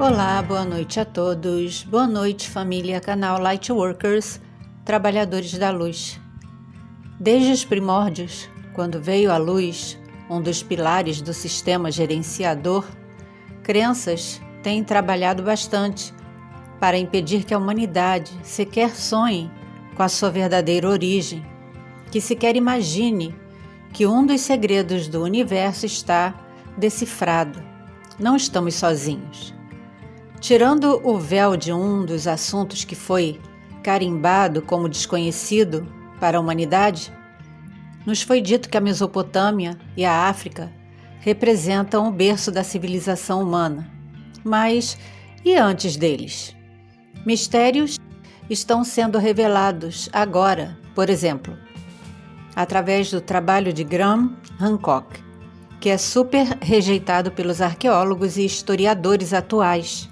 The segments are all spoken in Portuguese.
Olá, boa noite a todos. Boa noite, família, canal Lightworkers, trabalhadores da luz. Desde os primórdios, quando veio a luz, um dos pilares do sistema gerenciador, crenças têm trabalhado bastante para impedir que a humanidade sequer sonhe com a sua verdadeira origem, que sequer imagine que um dos segredos do universo está decifrado. Não estamos sozinhos. Tirando o véu de um dos assuntos que foi carimbado como desconhecido para a humanidade, nos foi dito que a Mesopotâmia e a África representam o berço da civilização humana. Mas e antes deles? Mistérios estão sendo revelados agora, por exemplo, através do trabalho de Graham Hancock, que é super rejeitado pelos arqueólogos e historiadores atuais,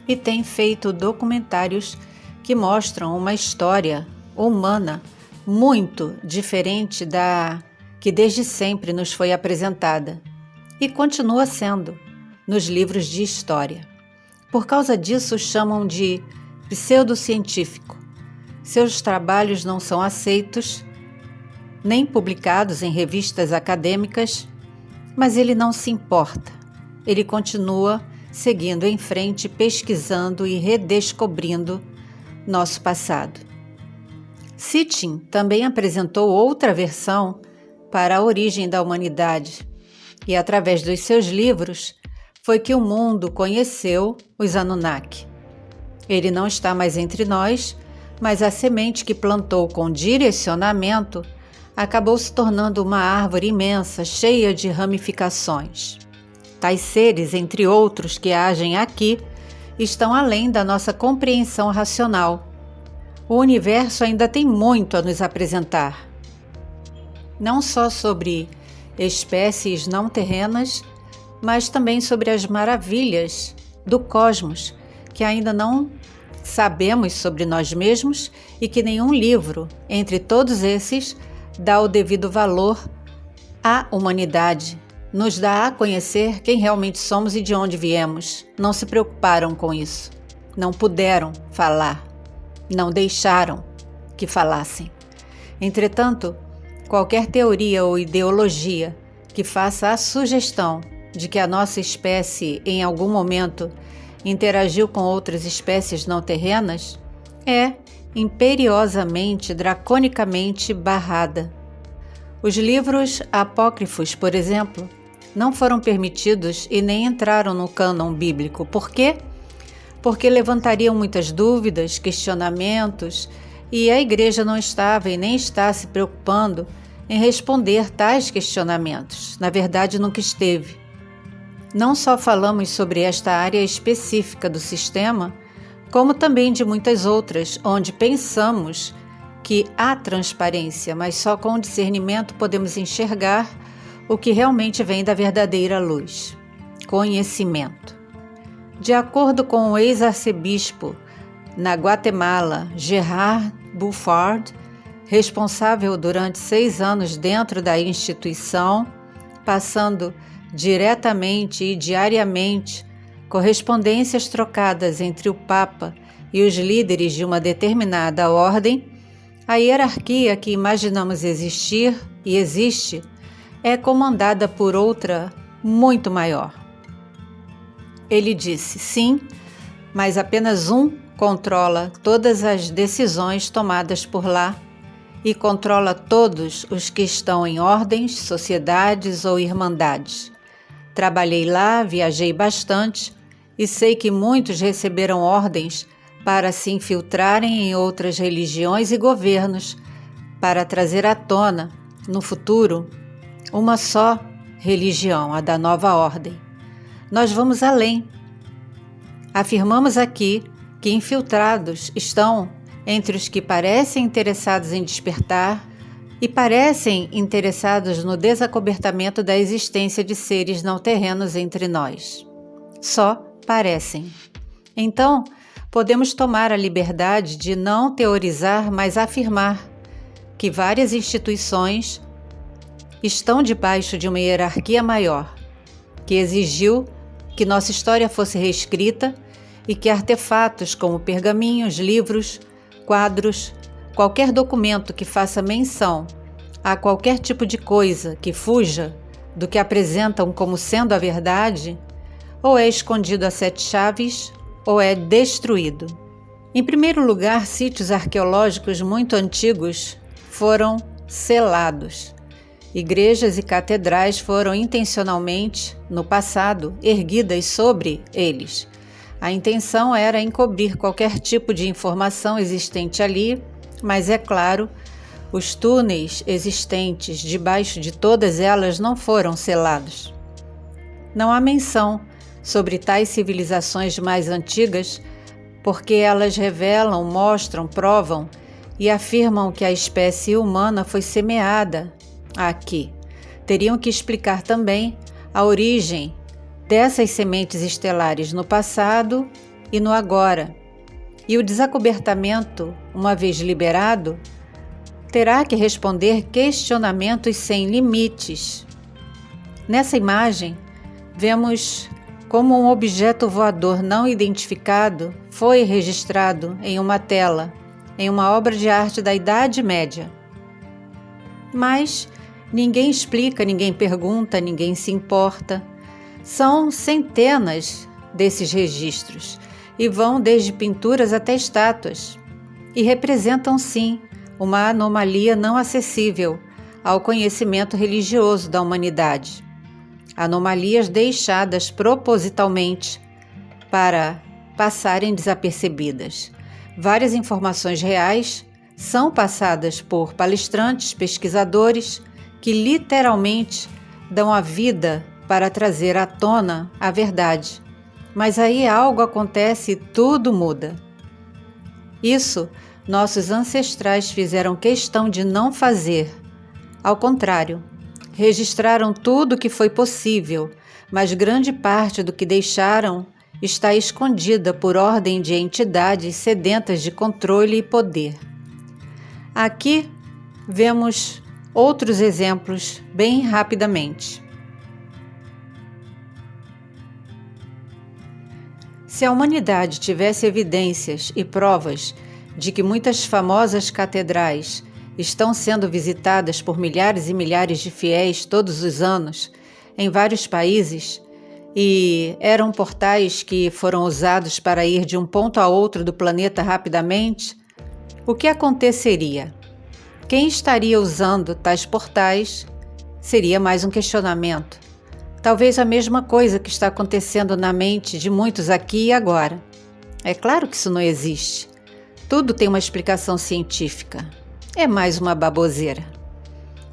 e tem feito documentários que mostram uma história humana muito diferente da que desde sempre nos foi apresentada e continua sendo nos livros de história. Por causa disso, chamam de pseudocientífico. Seus trabalhos não são aceitos nem publicados em revistas acadêmicas, mas ele não se importa. Ele continua seguindo em frente, pesquisando e redescobrindo nosso passado. Sitchin também apresentou outra versão para a origem da humanidade, e através dos seus livros foi que o mundo conheceu os Anunnaki. Ele não está mais entre nós, mas a semente que plantou com direcionamento acabou se tornando uma árvore imensa, cheia de ramificações. Tais seres, entre outros que agem aqui, estão além da nossa compreensão racional. O universo ainda tem muito a nos apresentar. Não só sobre espécies não terrenas, mas também sobre as maravilhas do cosmos, que ainda não sabemos sobre nós mesmos e que nenhum livro, entre todos esses, dá o devido valor à humanidade. Nos dá a conhecer quem realmente somos e de onde viemos. Não se preocuparam com isso. Não puderam falar. Não deixaram que falassem. Entretanto, qualquer teoria ou ideologia que faça a sugestão de que a nossa espécie, em algum momento, interagiu com outras espécies não terrenas, é imperiosamente, draconicamente barrada. Os livros apócrifos, por exemplo, não foram permitidos e nem entraram no cânon bíblico. Por quê? Porque levantariam muitas dúvidas, questionamentos, e a igreja não estava e nem está se preocupando em responder tais questionamentos. Na verdade, nunca esteve. Não só falamos sobre esta área específica do sistema, como também de muitas outras, onde pensamos que há transparência, mas só com o discernimento podemos enxergar o que realmente vem da verdadeira luz. Conhecimento. De acordo com o ex-arcebispo na Guatemala, Gerard Bulford, responsável durante 6 anos dentro da instituição, passando diretamente e diariamente correspondências trocadas entre o Papa e os líderes de uma determinada ordem, a hierarquia que imaginamos existir e existe é comandada por outra muito maior. Ele disse, sim, mas apenas um controla todas as decisões tomadas por lá e controla todos os que estão em ordens, sociedades ou irmandades. Trabalhei lá, viajei bastante e sei que muitos receberam ordens para se infiltrarem em outras religiões e governos, para trazer à tona, no futuro, uma só religião, a da nova ordem. Nós vamos além. Afirmamos aqui que infiltrados estão entre os que parecem interessados em despertar e parecem interessados no desacobertamento da existência de seres não terrenos entre nós. Só parecem. Então, podemos tomar a liberdade de não teorizar, mas afirmar que várias instituições estão debaixo de uma hierarquia maior, que exigiu que nossa história fosse reescrita e que artefatos como pergaminhos, livros, quadros, qualquer documento que faça menção a qualquer tipo de coisa que fuja do que apresentam como sendo a verdade, ou é escondido a 7 chaves ou é destruído. Em primeiro lugar, sítios arqueológicos muito antigos foram selados. Igrejas e catedrais foram intencionalmente, no passado, erguidas sobre eles. A intenção era encobrir qualquer tipo de informação existente ali, mas é claro, os túneis existentes debaixo de todas elas não foram selados. Não há menção sobre tais civilizações mais antigas, porque elas revelam, mostram, provam e afirmam que a espécie humana foi semeada aqui. Teriam que explicar também a origem dessas sementes estelares no passado e no agora. E o desacobertamento, uma vez liberado, terá que responder questionamentos sem limites. Nessa imagem, vemos como um objeto voador não identificado foi registrado em uma tela, em uma obra de arte da Idade Média. Mas ninguém explica, ninguém pergunta, ninguém se importa. São centenas desses registros e vão desde pinturas até estátuas e representam sim uma anomalia não acessível ao conhecimento religioso da humanidade. Anomalias deixadas propositalmente para passarem desapercebidas. Várias informações reais são passadas por palestrantes, pesquisadores que literalmente dão a vida para trazer à tona a verdade. Mas aí algo acontece e tudo muda. Isso nossos ancestrais fizeram questão de não fazer. Ao contrário, registraram tudo o que foi possível, mas grande parte do que deixaram está escondida por ordem de entidades sedentas de controle e poder. Aqui vemos outros exemplos bem rapidamente. Se a humanidade tivesse evidências e provas de que muitas famosas catedrais estão sendo visitadas por milhares e milhares de fiéis todos os anos em vários países e eram portais que foram usados para ir de um ponto a outro do planeta rapidamente, o que aconteceria? Quem estaria usando tais portais seria mais um questionamento. Talvez a mesma coisa que está acontecendo na mente de muitos aqui e agora. É claro que isso não existe. Tudo tem uma explicação científica. É mais uma baboseira.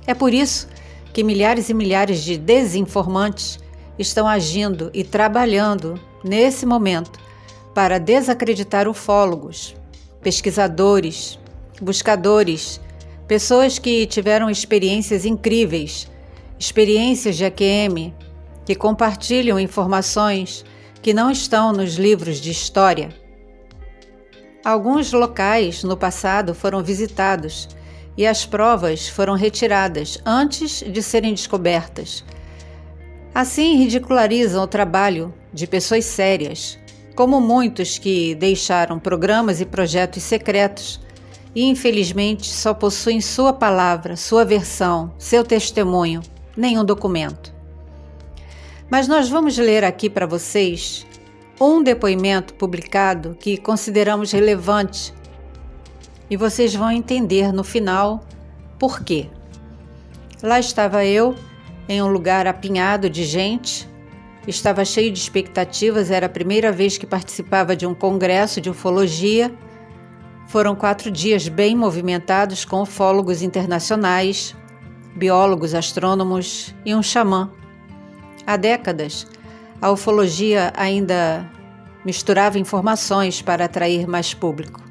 É por isso que milhares e milhares de desinformantes estão agindo e trabalhando nesse momento para desacreditar ufólogos, pesquisadores, buscadores, pessoas que tiveram experiências incríveis, experiências de AQM, que compartilham informações que não estão nos livros de história. Alguns locais no passado foram visitados e as provas foram retiradas antes de serem descobertas. Assim ridicularizam o trabalho de pessoas sérias, como muitos que deixaram programas e projetos secretos e infelizmente só possuem sua palavra, sua versão, seu testemunho, nenhum documento. Mas nós vamos ler aqui para vocês um depoimento publicado que consideramos relevante e vocês vão entender no final por quê. Lá estava eu, em um lugar apinhado de gente, estava cheio de expectativas, era a primeira vez que participava de um congresso de ufologia. Foram 4 dias bem movimentados com ufólogos internacionais, biólogos, astrônomos e um xamã. Há décadas, a ufologia ainda misturava informações para atrair mais público.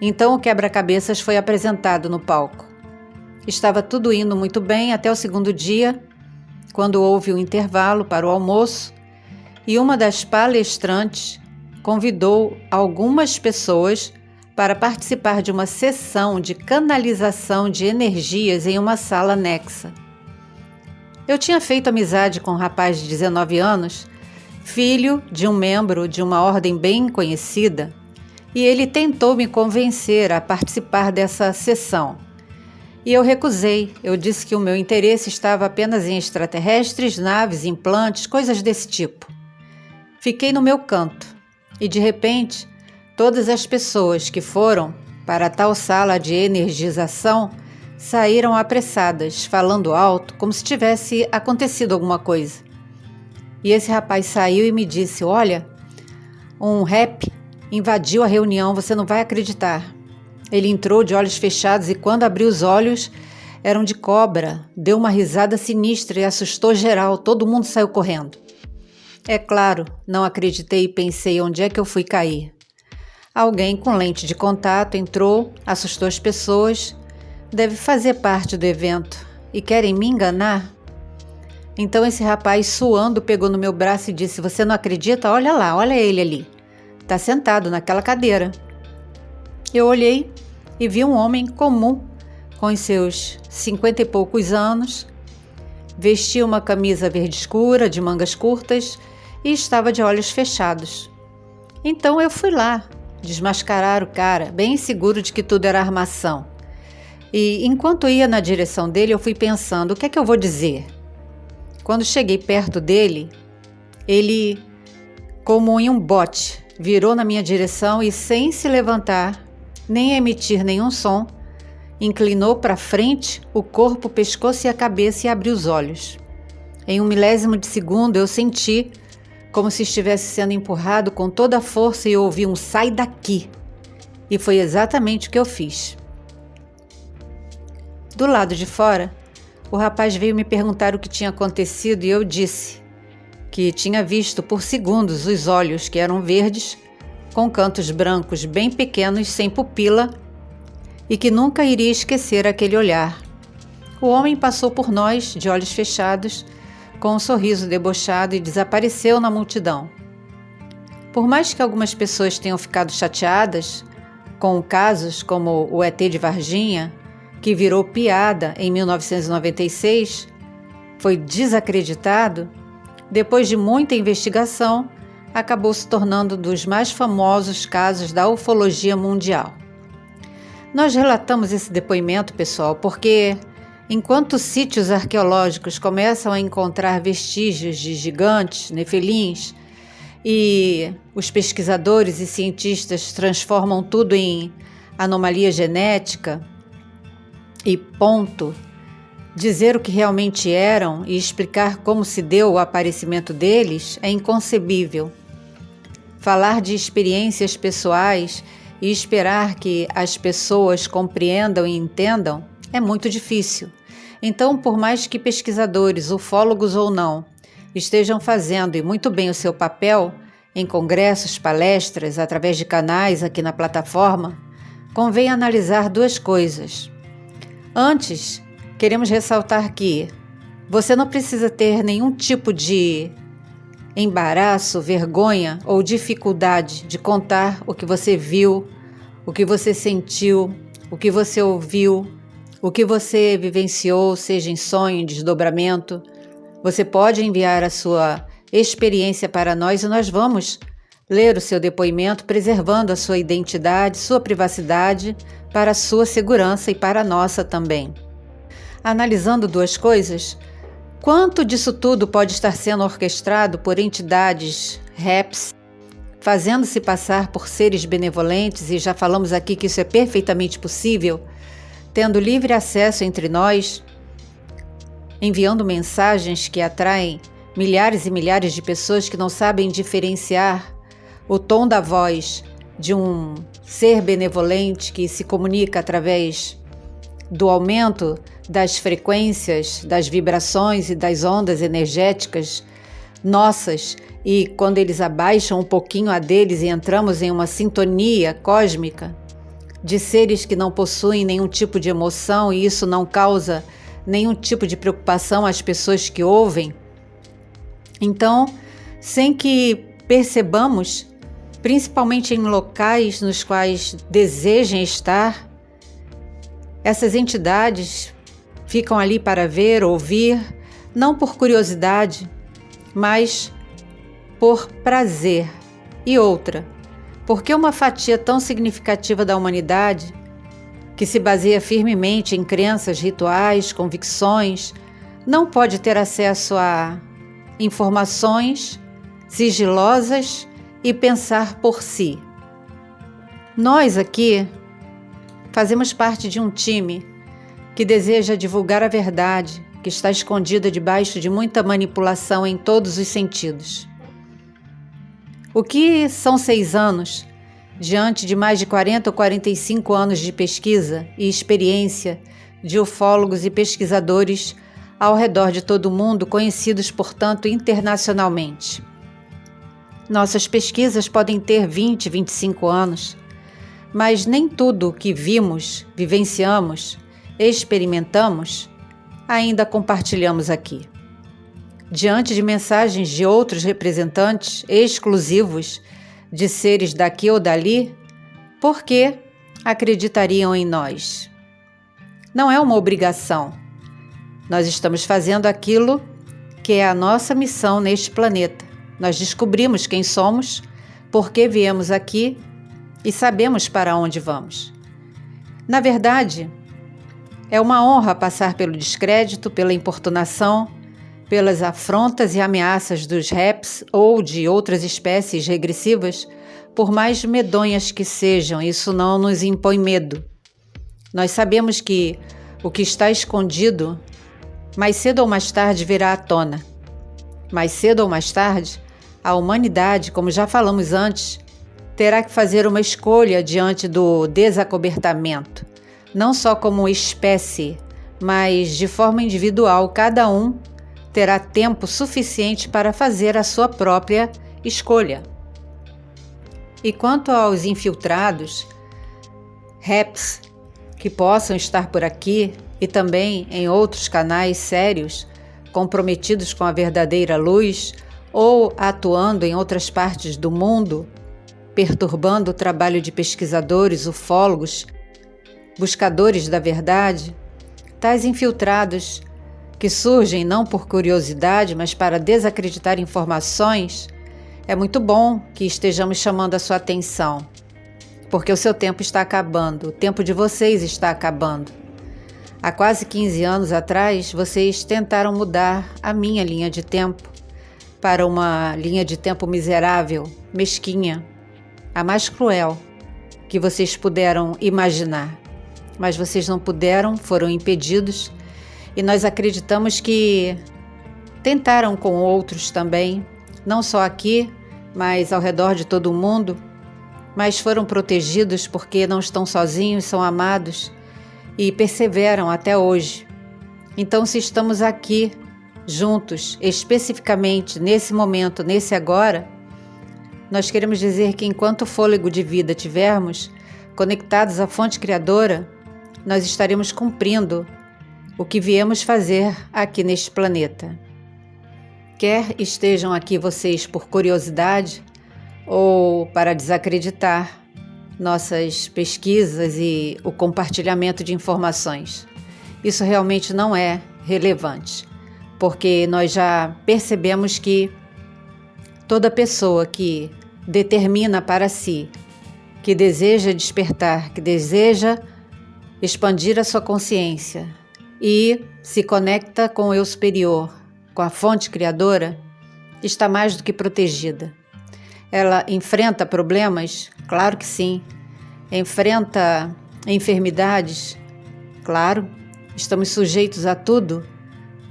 Então o quebra-cabeças foi apresentado no palco. Estava tudo indo muito bem até o segundo dia, quando houve um intervalo para o almoço e uma das palestrantes convidou algumas pessoas para participar de uma sessão de canalização de energias em uma sala anexa. Eu tinha feito amizade com um rapaz de 19 anos filho de um membro de uma ordem bem conhecida, e ele tentou me convencer a participar dessa sessão. E eu recusei. Eu disse que o meu interesse estava apenas em extraterrestres, naves, implantes, coisas desse tipo. Fiquei no meu canto e, de repente, todas as pessoas que foram para a tal sala de energização saíram apressadas, falando alto, como se tivesse acontecido alguma coisa. E esse rapaz saiu e me disse: olha, um rap invadiu a reunião, você não vai acreditar. Ele entrou de olhos fechados e quando abriu os olhos, eram de cobra. Deu uma risada sinistra e assustou geral, todo mundo saiu correndo. É claro, não acreditei e pensei onde é que eu fui cair. Alguém com lente de contato entrou, assustou as pessoas, deve fazer parte do evento e querem me enganar? Então esse rapaz suando pegou no meu braço e disse: você não acredita? Olha lá, olha ele ali. Está sentado naquela cadeira. Eu olhei e vi um homem comum, com os seus 50 e poucos anos, vestia uma camisa verde escura, de mangas curtas, e estava de olhos fechados. Então eu fui lá, desmascarar o cara, bem seguro de que tudo era armação. E enquanto ia na direção dele, eu fui pensando: o que é que eu vou dizer? Quando cheguei perto dele, ele, como em um bote, virou na minha direção e, sem se levantar, nem emitir nenhum som, inclinou para frente o corpo, o pescoço e a cabeça e abriu os olhos. Em um milésimo de segundo eu senti como se estivesse sendo empurrado com toda a força e eu ouvi um "sai daqui". E foi exatamente o que eu fiz. Do lado de fora, o rapaz veio me perguntar o que tinha acontecido e eu disse que tinha visto por segundos os olhos, que eram verdes, com cantos brancos bem pequenos, sem pupila, e que nunca iria esquecer aquele olhar. O homem passou por nós, de olhos fechados, com um sorriso debochado e desapareceu na multidão. Por mais que algumas pessoas tenham ficado chateadas com casos como o ET de Varginha, que virou piada em 1996, foi desacreditado, depois de muita investigação, acabou se tornando um dos mais famosos casos da ufologia mundial. Nós relatamos esse depoimento, pessoal, porque enquanto sítios arqueológicos começam a encontrar vestígios de gigantes, nefelins, e os pesquisadores e cientistas transformam tudo em anomalia genética e ponto, dizer o que realmente eram e explicar como se deu o aparecimento deles é inconcebível. Falar de experiências pessoais e esperar que as pessoas compreendam e entendam é muito difícil. Então, por mais que pesquisadores, ufólogos ou não, estejam fazendo e muito bem o seu papel em congressos, palestras, através de canais aqui na plataforma, convém analisar duas coisas. Antes, queremos ressaltar que você não precisa ter nenhum tipo de embaraço, vergonha ou dificuldade de contar o que você viu, o que você sentiu, o que você ouviu, o que você vivenciou, seja em sonho, em desdobramento. Você pode enviar a sua experiência para nós e nós vamos ler o seu depoimento, preservando a sua identidade, sua privacidade, para a sua segurança e para a nossa também. Analisando duas coisas, quanto disso tudo pode estar sendo orquestrado por entidades REPs, fazendo-se passar por seres benevolentes, e já falamos aqui que isso é perfeitamente possível, tendo livre acesso entre nós, enviando mensagens que atraem milhares e milhares de pessoas que não sabem diferenciar o tom da voz de um ser benevolente que se comunica através do aumento das frequências, das vibrações e das ondas energéticas nossas, e quando eles abaixam um pouquinho a deles e entramos em uma sintonia cósmica de seres que não possuem nenhum tipo de emoção, e isso não causa nenhum tipo de preocupação às pessoas que ouvem. Então, sem que percebamos, principalmente em locais nos quais desejem estar, essas entidades ficam ali para ver, ouvir, não por curiosidade, mas por prazer. E outra, porque uma fatia tão significativa da humanidade, que se baseia firmemente em crenças, rituais, convicções, não pode ter acesso a informações sigilosas e pensar por si. Nós aqui fazemos parte de um time que deseja divulgar a verdade, que está escondida debaixo de muita manipulação em todos os sentidos. O que são 6 anos, diante de mais de 40 ou 45 anos de pesquisa e experiência de ufólogos e pesquisadores ao redor de todo o mundo, conhecidos, portanto, internacionalmente? Nossas pesquisas podem ter 20, 25 anos, mas nem tudo o que vimos, vivenciamos, experimentamos, ainda compartilhamos aqui. Diante de mensagens de outros representantes exclusivos de seres daqui ou dali, por que acreditariam em nós? Não é uma obrigação. Nós estamos fazendo aquilo que é a nossa missão neste planeta. Nós descobrimos quem somos, por que viemos aqui e sabemos para onde vamos. Na verdade, é uma honra passar pelo descrédito, pela importunação, pelas afrontas e ameaças dos REPs ou de outras espécies regressivas, por mais medonhas que sejam, isso não nos impõe medo. Nós sabemos que o que está escondido, mais cedo ou mais tarde, virá à tona. Mais cedo ou mais tarde, a humanidade, como já falamos antes, terá que fazer uma escolha diante do desacobertamento, não só como espécie, mas de forma individual. Cada um terá tempo suficiente para fazer a sua própria escolha. E quanto aos infiltrados, REPs, que possam estar por aqui e também em outros canais sérios, comprometidos com a verdadeira luz ou atuando em outras partes do mundo, perturbando o trabalho de pesquisadores, ufólogos, buscadores da verdade, tais infiltrados que surgem não por curiosidade, mas para desacreditar informações, é muito bom que estejamos chamando a sua atenção, porque o seu tempo está acabando, o tempo de vocês está acabando. Há quase 15 anos atrás, vocês tentaram mudar a minha linha de tempo para uma linha de tempo miserável, mesquinha, a mais cruel que vocês puderam imaginar. Mas vocês não puderam, foram impedidos, e nós acreditamos que tentaram com outros também, não só aqui, mas ao redor de todo o mundo, mas foram protegidos porque não estão sozinhos, são amados e perseveram até hoje. Então, se estamos aqui juntos, especificamente nesse momento, nesse agora, nós queremos dizer que enquanto fôlego de vida tivermos conectados à fonte criadora, nós estaremos cumprindo o que viemos fazer aqui neste planeta. Quer estejam aqui vocês por curiosidade ou para desacreditar nossas pesquisas e o compartilhamento de informações. Isso realmente não é relevante, porque nós já percebemos que toda pessoa que determina para si, que deseja despertar, que deseja expandir a sua consciência e se conecta com o eu superior, com a fonte criadora, está mais do que protegida. Ela enfrenta problemas? Claro que sim. Enfrenta enfermidades? Claro. Estamos sujeitos a tudo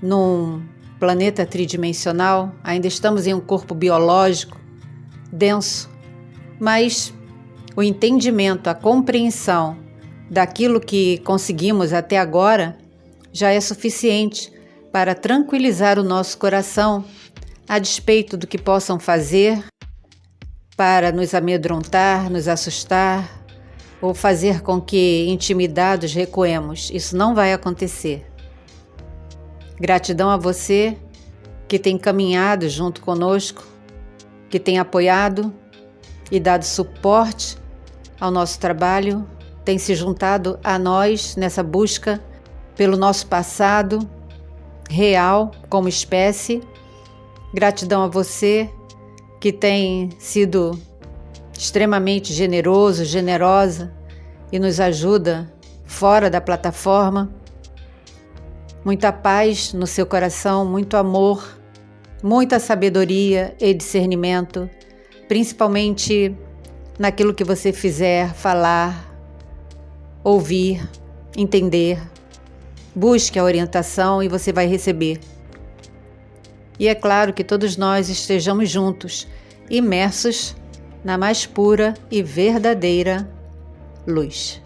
num planeta tridimensional, ainda estamos em um corpo biológico denso, mas o entendimento, a compreensão daquilo que conseguimos até agora já é suficiente para tranquilizar o nosso coração a despeito do que possam fazer para nos amedrontar, nos assustar ou fazer com que, intimidados, recuemos. Isso não vai acontecer. Gratidão a você que tem caminhado junto conosco, que tem apoiado e dado suporte ao nosso trabalho, tem se juntado a nós nessa busca pelo nosso passado real como espécie. Gratidão a você que tem sido extremamente generoso, generosa e nos ajuda fora da plataforma. Muita paz no seu coração, muito amor, muita sabedoria e discernimento, principalmente naquilo que você fizer, falar, ouvir, entender. Busque a orientação e você vai receber. E é claro que todos nós estejamos juntos, imersos na mais pura e verdadeira luz.